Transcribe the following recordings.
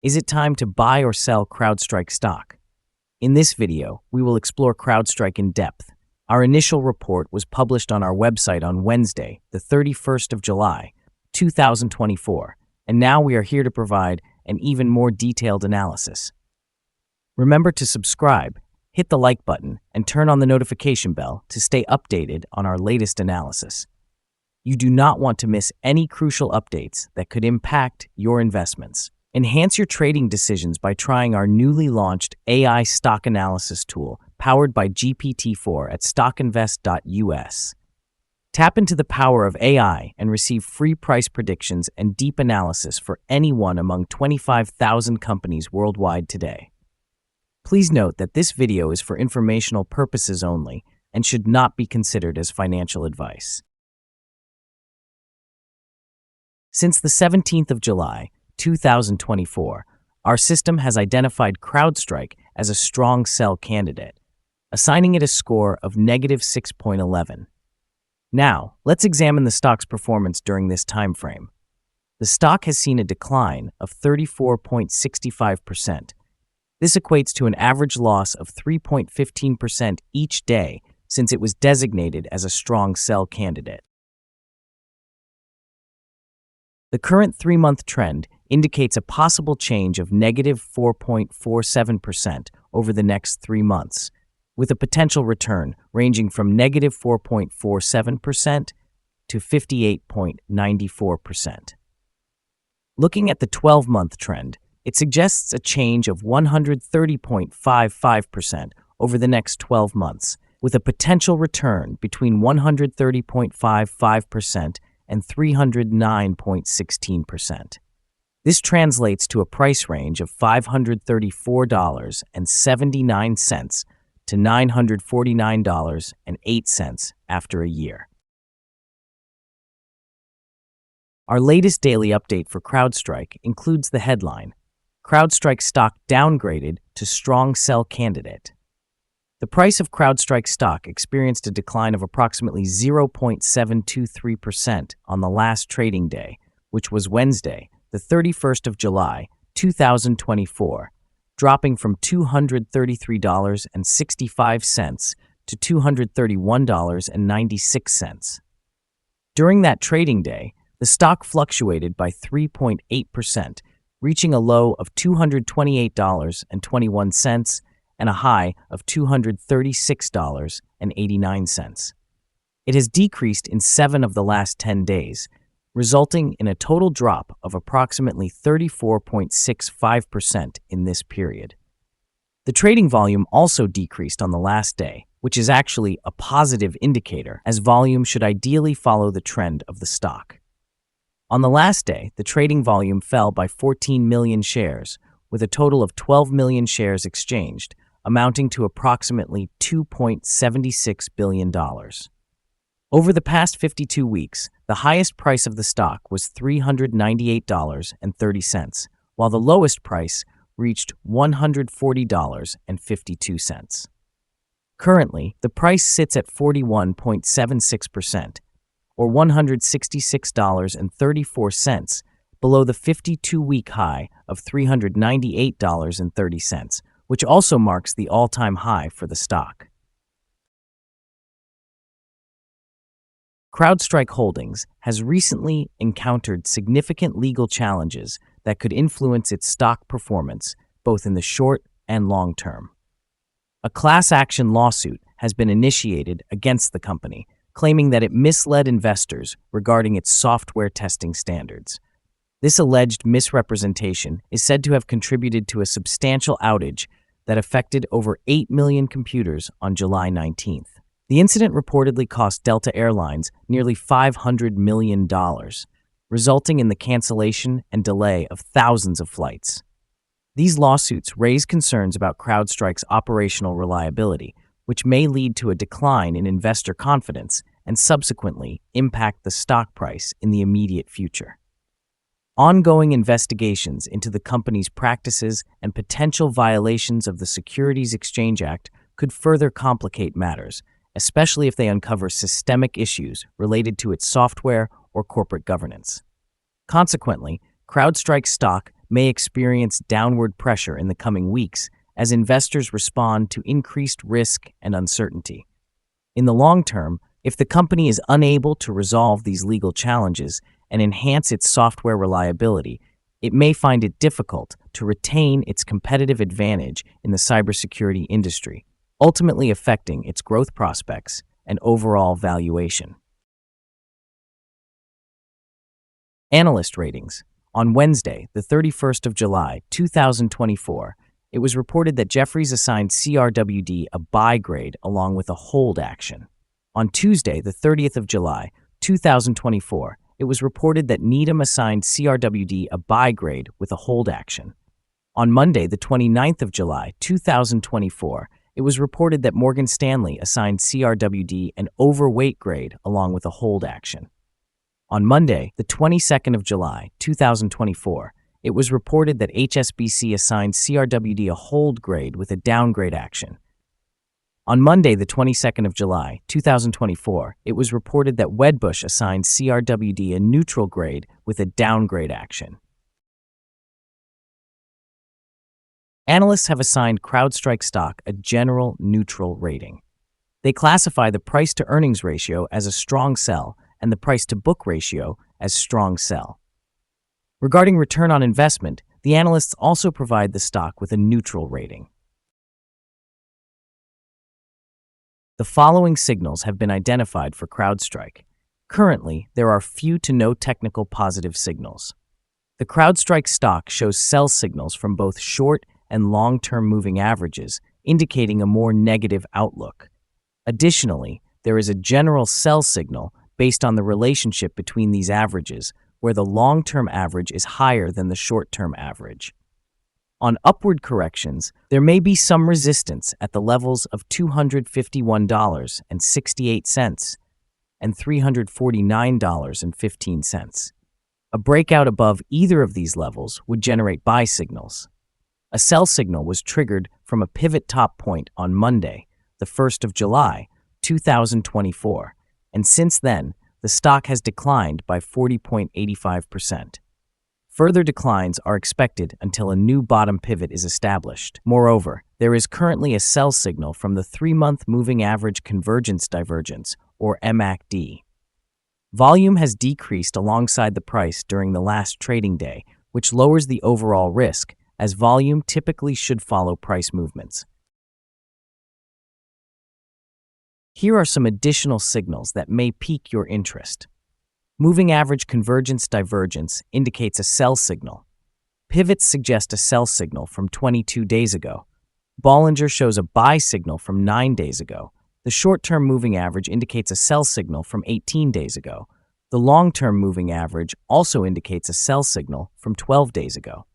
Is it time to buy or sell CrowdStrike stock? In this video, we will explore CrowdStrike in depth. Our initial report was published on our website on Wednesday, the 31st of July, 2024, and now we are here to provide an even more detailed analysis. Remember to subscribe, hit the like button, and turn on the notification bell to stay updated on our latest analysis. You do not want to miss any crucial updates that could impact your investments. Enhance your trading decisions by trying our newly launched AI stock analysis tool powered by GPT-4 at StockInvest.us. Tap into the power of AI and receive free price predictions and deep analysis for any one among 25,000 companies worldwide today. Please note that this video is for informational purposes only and should not be considered as financial advice. Since the 17th of July, 2024, our system has identified CrowdStrike as a strong sell candidate, assigning it a score of -6.11. Now, let's examine the stock's performance during this time frame. The stock has seen a decline of 34.65%. This equates to an average loss of 3.15% each day since it was designated as a strong sell candidate. The current 3-month trend indicates a possible change of -4.47% over the next 3 months, with a potential return ranging from -4.47% to 58.94%. Looking at the 12-month trend, it suggests a change of 130.55% over the next 12 months, with a potential return between 130.55% and 309.16%. This translates to a price range of $534.79 to $949.08 after a year. Our latest daily update for CrowdStrike includes the headline, CrowdStrike stock downgraded to strong sell candidate. The price of CrowdStrike stock experienced a decline of approximately 0.723% on the last trading day, which was Wednesday, the 31st of July, 2024, dropping from $233.65 to $231.96. During that trading day, the stock fluctuated by 3.8%, reaching a low of $228.21 and a high of $236.89. It has decreased in 7 of the last 10 days, resulting in a total drop of approximately 34.65% in this period. The trading volume also decreased on the last day, which is actually a positive indicator, as volume should ideally follow the trend of the stock. On the last day, the trading volume fell by 14 million shares, with a total of 12 million shares exchanged, amounting to approximately $2.76 billion. Over the past 52 weeks, the highest price of the stock was $398.30, while the lowest price reached $140.52. Currently, the price sits at 41.76%, or $166.34, below the 52-week high of $398.30, which also marks the all-time high for the stock. CrowdStrike Holdings has recently encountered significant legal challenges that could influence its stock performance both in the short and long term. A class action lawsuit has been initiated against the company, claiming that it misled investors regarding its software testing standards. This alleged misrepresentation is said to have contributed to a substantial outage that affected over 8 million computers on July 19th. The incident reportedly cost Delta Airlines nearly $500 million, resulting in the cancellation and delay of thousands of flights. These lawsuits raise concerns about CrowdStrike's operational reliability, which may lead to a decline in investor confidence and subsequently impact the stock price in the immediate future. Ongoing investigations into the company's practices and potential violations of the Securities Exchange Act could further complicate matters, especially if they uncover systemic issues related to its software or corporate governance. Consequently, CrowdStrike stock may experience downward pressure in the coming weeks as investors respond to increased risk and uncertainty. In the long term, if the company is unable to resolve these legal challenges and enhance its software reliability, it may find it difficult to retain its competitive advantage in the cybersecurity industry, ultimately affecting its growth prospects and overall valuation. Analyst ratings. On Wednesday, the 31st of July, 2024, it was reported that Jefferies assigned CRWD a buy grade along with a hold action. On Tuesday, the 30th of July, 2024, it was reported that Needham assigned CRWD a buy grade with a hold action. On Monday, the 29th of July, 2024, it was reported that Morgan Stanley assigned CRWD an overweight grade along with a hold action. On Monday, the 22nd of July, 2024, it was reported that HSBC assigned CRWD a hold grade with a downgrade action. On Monday, the 22nd of July, 2024, it was reported that Wedbush assigned CRWD a neutral grade with a downgrade action. Analysts have assigned CrowdStrike stock a general neutral rating. They classify the price-to-earnings ratio as a strong sell and the price-to-book ratio as strong sell. Regarding return on investment, the analysts also provide the stock with a neutral rating. The following signals have been identified for CrowdStrike. Currently, there are few to no technical positive signals. The CrowdStrike stock shows sell signals from both short and long-term moving averages, indicating a more negative outlook. Additionally, there is a general sell signal based on the relationship between these averages, where the long-term average is higher than the short-term average. On upward corrections, there may be some resistance at the levels of $251.68 and $349.15. A breakout above either of these levels would generate buy signals. A sell signal was triggered from a pivot top point on Monday, the 1st of July, 2024, and since then, the stock has declined by 40.85%. Further declines are expected until a new bottom pivot is established. Moreover, there is currently a sell signal from the 3-month moving average convergence divergence, or MACD. Volume has decreased alongside the price during the last trading day, which lowers the overall risk, as volume typically should follow price movements. Here are some additional signals that may pique your interest. Moving average convergence divergence indicates a sell signal. Pivots suggest a sell signal from 22 days ago. Bollinger shows a buy signal from 9 days ago. The short-term moving average indicates a sell signal from 18 days ago. The long-term moving average also indicates a sell signal from 12 days ago.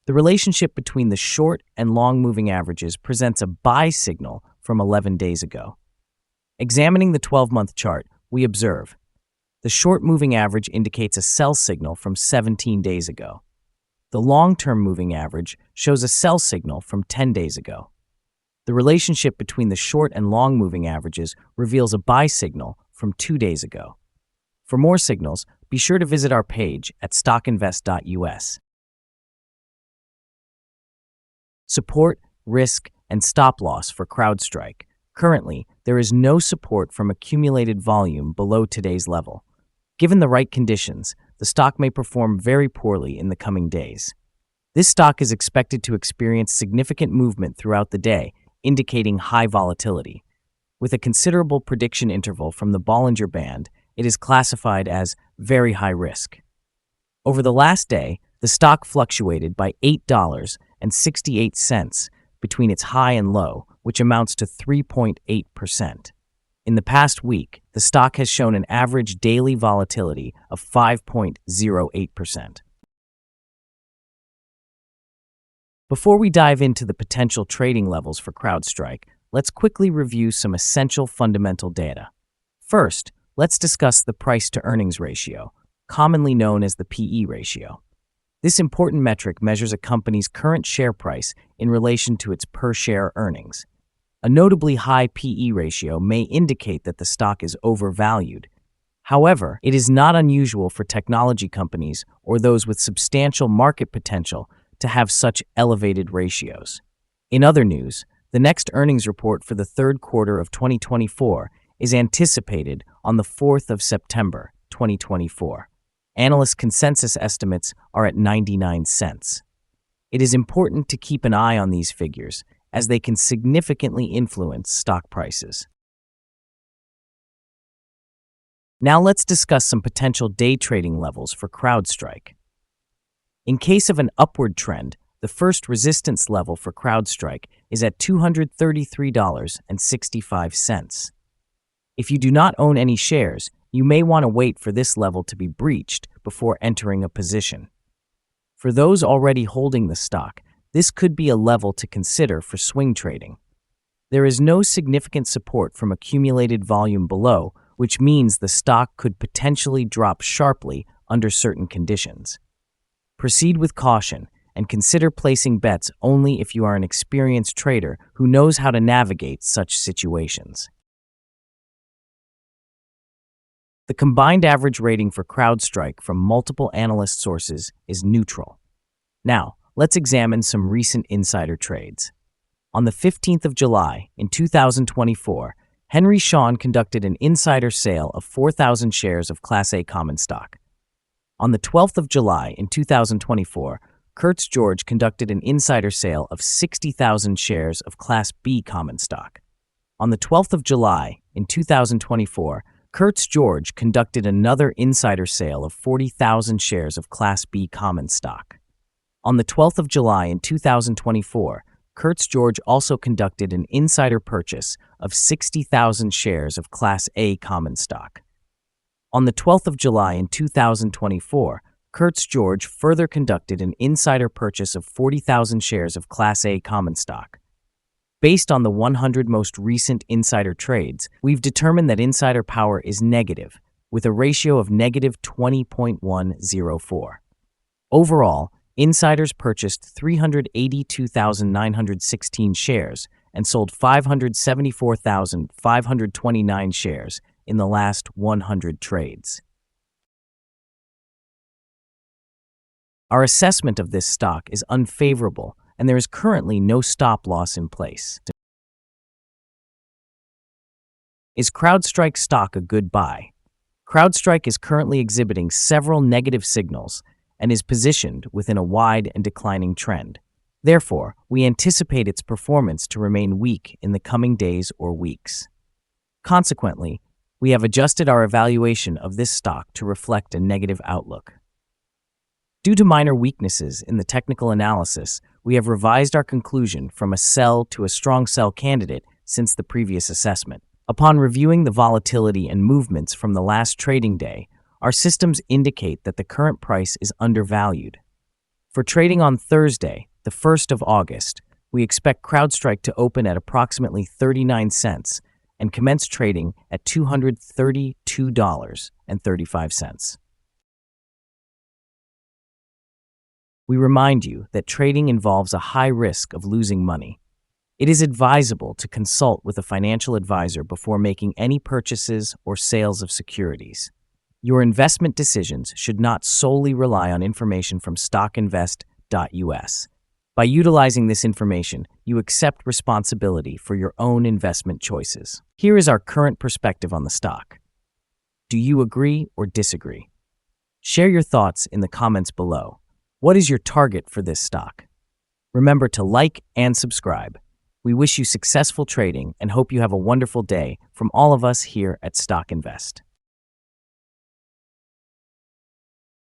The relationship between the short and long moving averages presents a buy signal from 11 days ago. Examining the 12-month chart, we observe the short moving average indicates a sell signal from 17 days ago. The long-term moving average shows a sell signal from 10 days ago. The relationship between the short and long moving averages reveals a buy signal from 2 days ago. For more signals, be sure to visit our page at StockInvest.us. Support, risk, and stop loss for CrowdStrike. Currently, there is no support from accumulated volume below today's level. Given the right conditions, the stock may perform very poorly in the coming days. This stock is expected to experience significant movement throughout the day, indicating high volatility. With a considerable prediction interval from the Bollinger Band, it is classified as very high risk. Over the last day, the stock fluctuated by $8.68 between its high and low, which amounts to 3.8%. In the past week, the stock has shown an average daily volatility of 5.08%. Before we dive into the potential trading levels for CrowdStrike, let's quickly review some essential fundamental data. First, let's discuss the price-to-earnings ratio, commonly known as the PE ratio. This important metric measures a company's current share price in relation to its per-share earnings. A notably high PE ratio may indicate that the stock is overvalued. However, it is not unusual for technology companies or those with substantial market potential to have such elevated ratios. In other news, the next earnings report for the third quarter of 2024 is anticipated on the 4th of September, 2024. Analyst consensus estimates are at 99 cents. It is important to keep an eye on these figures as they can significantly influence stock prices. Now let's discuss some potential day trading levels for CrowdStrike. In case of an upward trend, the first resistance level for CrowdStrike is at $233.65. If you do not own any shares, you may want to wait for this level to be breached before entering a position. For those already holding the stock, this could be a level to consider for swing trading. There is no significant support from accumulated volume below, which means the stock could potentially drop sharply under certain conditions. Proceed with caution and consider placing bets only if you are an experienced trader who knows how to navigate such situations. The combined average rating for CrowdStrike from multiple analyst sources is neutral. Now, let's examine some recent insider trades. On the 15th of July in 2024, Henry Shawn conducted an insider sale of 4,000 shares of Class A common stock. On the 12th of July in 2024, Kurtz George conducted an insider sale of 60,000 shares of Class B common stock. On the 12th of July in 2024, Kurtz George conducted another insider sale of 40,000 shares of Class B common stock. On the 12th of July in 2024, Kurtz George also conducted an insider purchase of 60,000 shares of Class A common stock. On the 12th of July in 2024, Kurtz George further conducted an insider purchase of 40,000 shares of Class A common stock. Based on the 100 most recent insider trades, we've determined that insider power is negative, with a ratio of negative 20.104. Overall, insiders purchased 382,916 shares and sold 574,529 shares in the last 100 trades. Our assessment of this stock is unfavorable, and there is currently no stop loss in place. Is CrowdStrike stock a good buy? CrowdStrike is currently exhibiting several negative signals and is positioned within a wide and declining trend. Therefore, we anticipate its performance to remain weak in the coming days or weeks. Consequently, we have adjusted our evaluation of this stock to reflect a negative outlook. Due to minor weaknesses in the technical analysis, we have revised our conclusion from a sell to a strong sell candidate since the previous assessment. Upon reviewing the volatility and movements from the last trading day, our systems indicate that the current price is undervalued. For trading on Thursday, the 1st of August, we expect CrowdStrike to open at approximately 39 cents and commence trading at $232.35. We remind you that trading involves a high risk of losing money. It is advisable to consult with a financial advisor before making any purchases or sales of securities. Your investment decisions should not solely rely on information from StockInvest.us. By utilizing this information, you accept responsibility for your own investment choices. Here is our current perspective on the stock. Do you agree or disagree? Share your thoughts in the comments below. What is your target for this stock? Remember to like and subscribe. We wish you successful trading and hope you have a wonderful day from all of us here at Stock Invest.